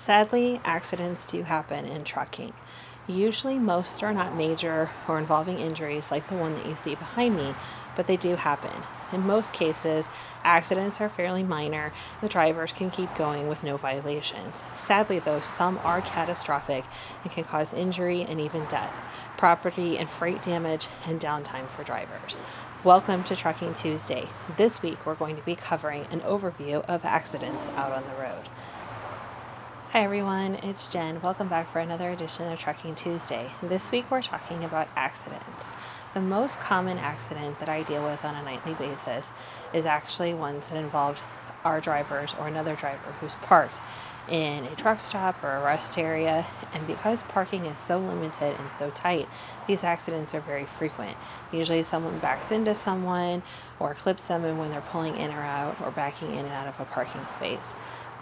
Sadly, accidents do happen in trucking. Usually, most are not major or involving injuries like the one that you see behind me, but they do happen. In most cases, accidents are fairly minor. The drivers can keep going with no violations. Sadly, though, some are catastrophic and can cause injury and even death, property and freight damage, and downtime for drivers. Welcome to Trucking Tuesday. This week, we're going to be covering an overview of accidents out on the road. Hi everyone, it's Jen. Welcome back for another edition of Trucking Tuesday. This week we're talking about accidents. The most common accident that I deal with on a nightly basis is actually ones that involve our drivers or another driver who's parked in a truck stop or a rest area. And because parking is so limited and so tight, these accidents are very frequent. Usually someone backs into someone or clips someone when they're pulling in or out or backing in and out of a parking space.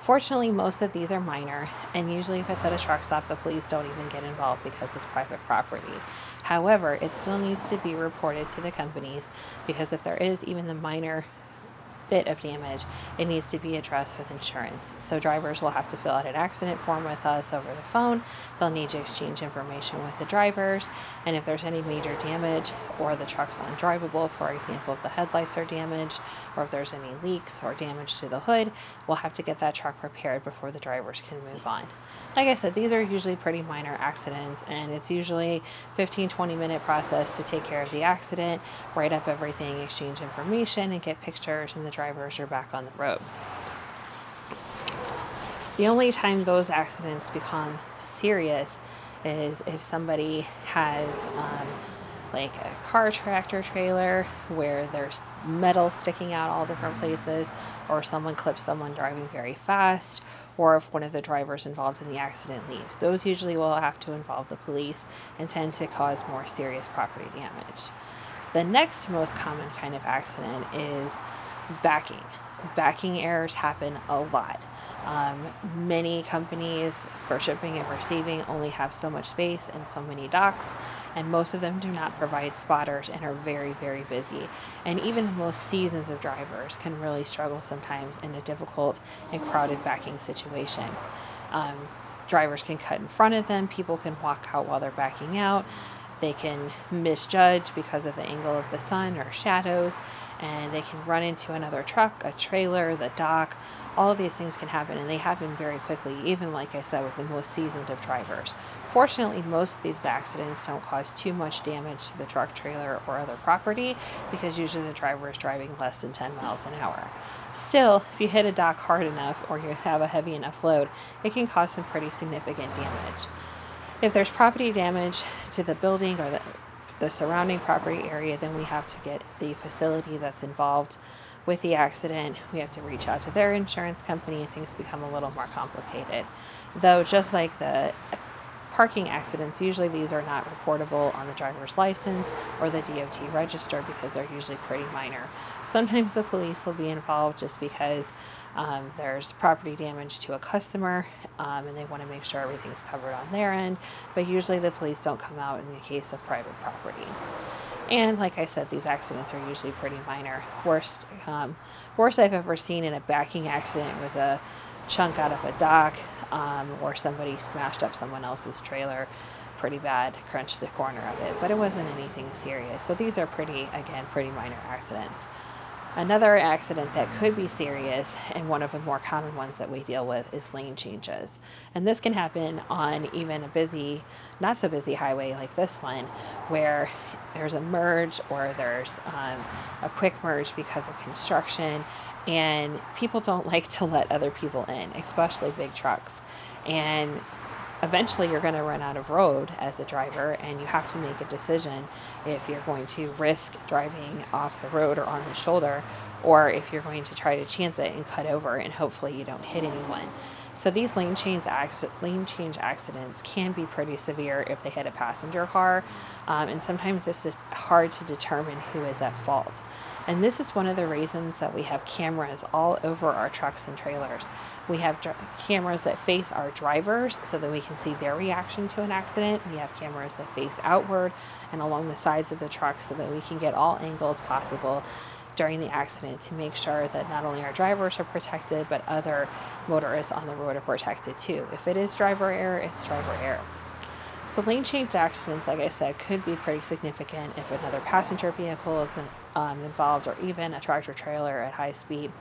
Fortunately, most of these are minor, and usually if it's at a truck stop, the police don't even get involved because it's private property. However, it still needs to be reported to the companies because if there is even the minor bit of damage, it needs to be addressed with insurance. So drivers will have to fill out an accident form with us over the phone. They'll need to exchange information with the drivers, and if there's any major damage or the truck's undrivable, for example, if the headlights are damaged or if there's any leaks or damage to the hood, we'll have to get that truck repaired before the drivers can move on. Like I said, these are usually pretty minor accidents, and it's usually 15-20 minute process to take care of the accident, write up everything, exchange information, and get pictures, and the drivers are back on the road. The only time those accidents become serious is if somebody has like a car tractor trailer where there's metal sticking out all different places, or someone clips someone driving very fast, or if one of the drivers involved in the accident leaves. Those usually will have to involve the police and tend to cause more serious property damage. The next most common kind of accident is backing. Backing errors happen a lot. Many companies for shipping and receiving only have so much space and so many docks, and most of them do not provide spotters and are very, very busy. And even the most seasoned of drivers can really struggle sometimes in a difficult and crowded backing situation. Drivers can cut in front of them, people can walk out while they're backing out, they can misjudge because of the angle of the sun or shadows, and they can run into another truck, a trailer, the dock. All of these things can happen, and they happen very quickly, even like I said, with the most seasoned of drivers. Fortunately, most of these accidents don't cause too much damage to the truck, trailer, or other property because usually the driver is driving less than 10 miles an hour. Still, if you hit a dock hard enough or you have a heavy enough load, it can cause some pretty significant damage. If there's property damage to the building or the surrounding property area, then we have to get the facility that's involved with the accident. We have to reach out to their insurance company, and things become a little more complicated. Though, just like the parking accidents, usually these are not reportable on the driver's license or the DOT register because they're usually pretty minor. Sometimes the police will be involved just because there's property damage to a customer and they want to make sure everything's covered on their end, but usually the police don't come out in the case of private property. And like I said, these accidents are usually pretty minor. Worst I've ever seen in a backing accident was a chunk out of a dock, or somebody smashed up someone else's trailer pretty bad, crunched the corner of it, but it wasn't anything serious. So these are pretty minor accidents. Another accident that could be serious, and one of the more common ones that we deal with, is lane changes. And this can happen on even a busy, not so busy highway like this one, where there's a merge or there's a quick merge because of construction, and people don't like to let other people in, especially big trucks. And eventually you're going to run out of road as a driver, and you have to make a decision if you're going to risk driving off the road or on the shoulder, or if you're going to try to chance it and cut over and hopefully you don't hit anyone. So these lane change accidents can be pretty severe if they hit a passenger car, and sometimes it's hard to determine who is at fault. And this is one of the reasons that we have cameras all over our trucks and trailers. We have cameras that face our drivers so that we can see their reaction to an accident. We have cameras that face outward and along the sides of the truck so that we can get all angles possible during the accident to make sure that not only our drivers are protected, but other motorists on the road are protected too. If it is driver error, it's driver error. So lane change accidents, like I said, could be pretty significant if another passenger vehicle is involved, or even a tractor trailer at high speed.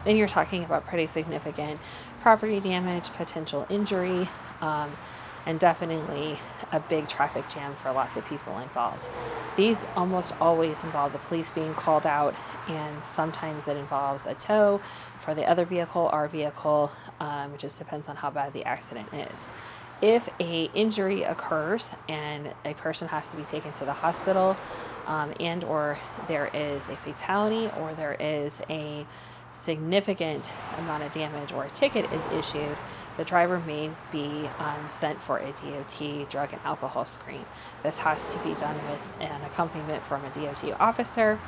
Then you're talking about pretty significant property damage, potential injury, and definitely a big traffic jam for lots of people involved. These almost always involve the police being called out, and sometimes it involves a tow for the other vehicle, our vehicle. It just depends on how bad the accident is. If a injury occurs and a person has to be taken to the hospital, and or there is a fatality, or there is a significant amount of damage, or a ticket is issued, the driver may be sent for a DOT drug and alcohol screen. This has to be done with an accompaniment from a DOT officer,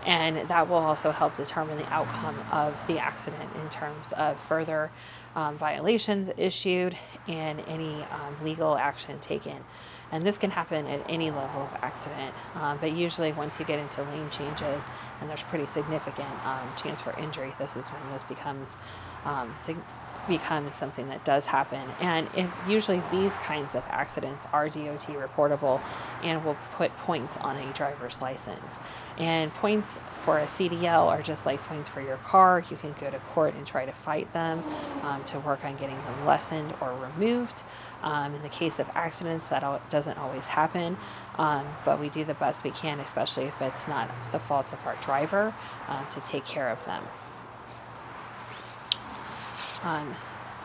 and that will also help determine the outcome of the accident in terms of further violations issued and any legal action taken. And this can happen at any level of accident, but usually once you get into lane changes and there's pretty significant chance for injury, this is when this becomes something that does happen. And usually these kinds of accidents are DOT reportable and will put points on a driver's license. And points for a CDL are just like points for your car. You can go to court and try to fight them to work on getting them lessened or removed. In the case of accidents, that doesn't always happen, but we do the best we can, especially if it's not the fault of our driver, to take care of them.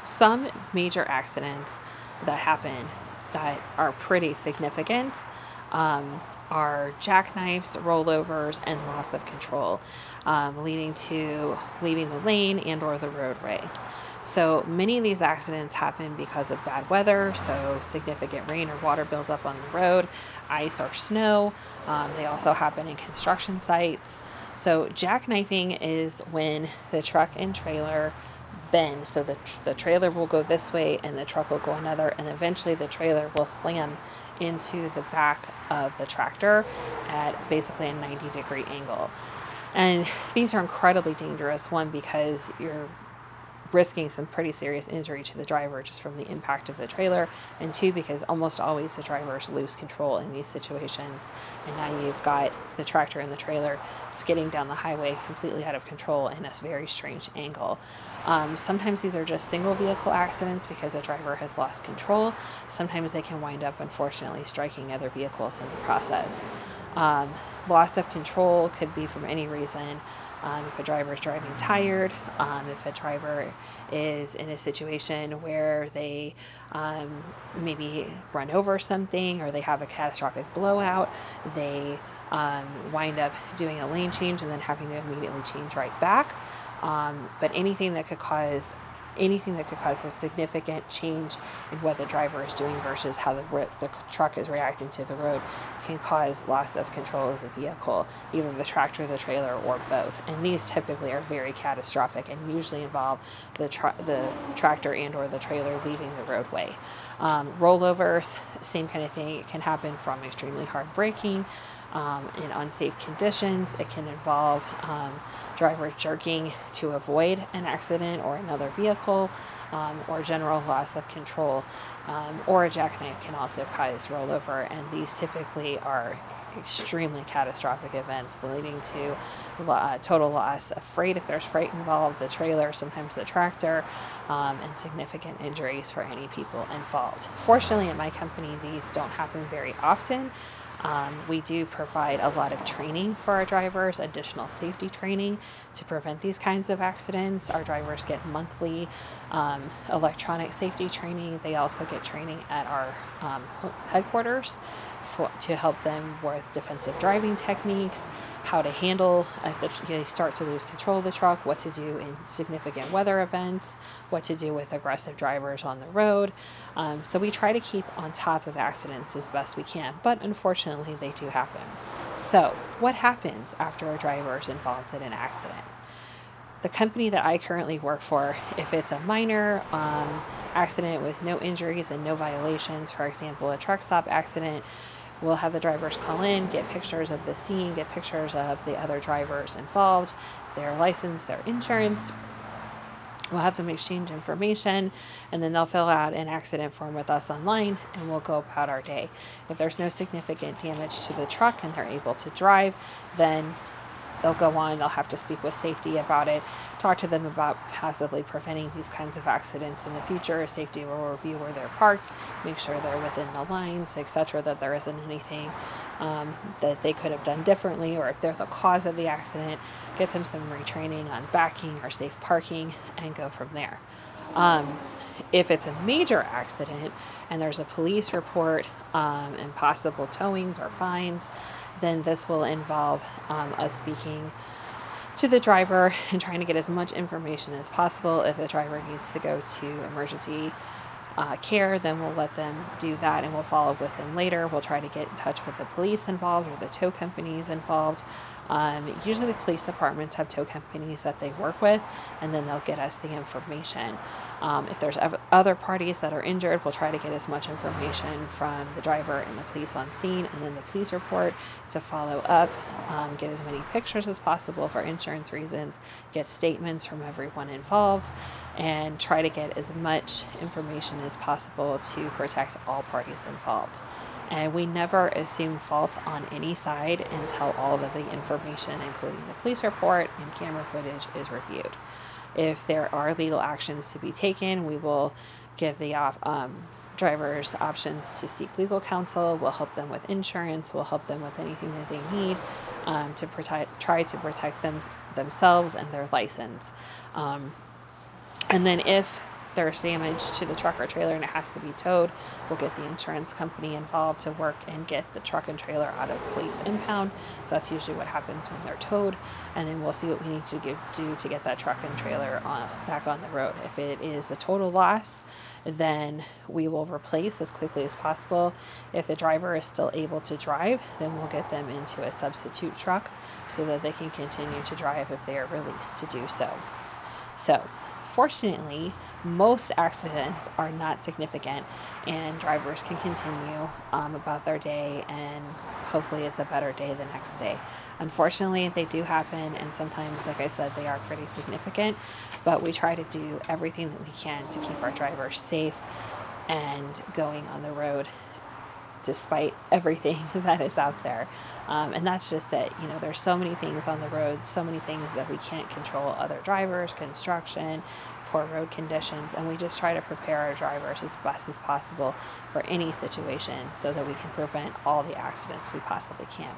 Some major accidents that happen that are pretty significant are jackknifes, rollovers, and loss of control, leading to leaving the lane and or the roadway. So many of these accidents happen because of bad weather, so significant rain or water builds up on the road, ice or snow. They also happen in construction sites. So jackknifing is when the truck and trailer bend. So the trailer will go this way and the truck will go another, and eventually the trailer will slam into the back of the tractor at basically a 90-degree angle. And these are incredibly dangerous, one, because you're risking some pretty serious injury to the driver just from the impact of the trailer, and two, because almost always the drivers lose control in these situations, and now you've got the tractor and the trailer skidding down the highway completely out of control in a very strange angle. Sometimes these are just single vehicle accidents because the driver has lost control. Sometimes they can wind up, unfortunately, striking other vehicles in the process. Loss of control could be from any reason. If a driver is driving tired, if a driver is in a situation where they maybe run over something, or they have a catastrophic blowout, they wind up doing a lane change and then having to immediately change right back. But anything that could cause a significant change in what the driver is doing versus how the truck is reacting to the road can cause loss of control of the vehicle, either the tractor, the trailer, or both. And these typically are very catastrophic and usually involve the tractor and or the trailer leaving the roadway. Rollovers, same kind of thing. It can happen from extremely hard braking, in unsafe conditions. It can involve drivers jerking to avoid an accident or another vehicle, or general loss of control, or a jackknife can also cause rollover, and these typically are extremely catastrophic events leading to total loss of freight if there's freight involved, the trailer, sometimes the tractor, and significant injuries for any people involved. Fortunately, at my company, these don't happen very often. We do provide a lot of training for our drivers, additional safety training to prevent these kinds of accidents. Our drivers get monthly electronic safety training. They also get training at our headquarters to help them with defensive driving techniques, how to handle if they start to lose control of the truck, what to do in significant weather events, what to do with aggressive drivers on the road. So we try to keep on top of accidents as best we can, but unfortunately they do happen. So what happens after a driver is involved in an accident? The company that I currently work for, if it's a minor accident with no injuries and no violations, for example, a truck stop accident, We'll have the drivers call in, get pictures of the scene, get pictures of the other drivers involved, their license, their insurance. We'll have them exchange information, and then they'll fill out an accident form with us online, and we'll go about our day. If there's no significant damage to the truck and they're able to drive, then they'll go on, they'll have to speak with safety about it, talk to them about possibly preventing these kinds of accidents in the future. Safety will review where they're parked, make sure they're within the lines, etc., that there isn't anything that they could have done differently, or if they're the cause of the accident, get them some retraining on backing or safe parking, and go from there. If it's a major accident and there's a police report and possible towings or fines, then this will involve us speaking to the driver and trying to get as much information as possible. If the driver needs to go to emergency care, then we'll let them do that, and we'll follow up with them later. We'll try to get in touch with the police involved or the tow companies involved. Usually the police departments have tow companies that they work with, and then they'll get us the information. If there's other parties that are injured, we'll try to get as much information from the driver and the police on scene, and then the police report to follow up, get as many pictures as possible for insurance reasons, get statements from everyone involved, and try to get as much information as possible to protect all parties involved. And we never assume fault on any side until all of the information, including the police report and camera footage, is reviewed. If there are legal actions to be taken, we will give the drivers the options to seek legal counsel. We'll help them with insurance. We'll help them with anything that they need to try to protect themselves and their license. And then if there's damage to the truck or trailer and it has to be towed, we'll get the insurance company involved to work and get the truck and trailer out of police impound. So that's usually what happens when they're towed. And then we'll see what we need to do to get that truck and trailer back on the road. If it is a total loss, then we will replace as quickly as possible. If the driver is still able to drive, then we'll get them into a substitute truck so that they can continue to drive if they are released to do so. So, fortunately, most accidents are not significant, and drivers can continue about their day, and hopefully it's a better day the next day. Unfortunately, they do happen, and sometimes, like I said, they are pretty significant, but we try to do everything that we can to keep our drivers safe and going on the road despite everything that is out there. And that's just it. You know, there's so many things on the road, so many things that we can't control: other drivers, construction, poor road conditions, and we just try to prepare our drivers as best as possible for any situation so that we can prevent all the accidents we possibly can.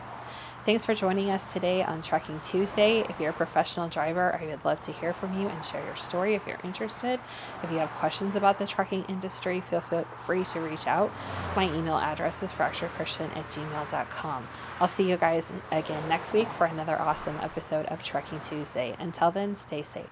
Thanks for joining us today on Trucking Tuesday. If you're a professional driver, I would love to hear from you and share your story if you're interested. If you have questions about the trucking industry, feel free to reach out. My email address is fracturechristian@gmail.com. I'll see you guys again next week for another awesome episode of Trucking Tuesday. Until then, stay safe.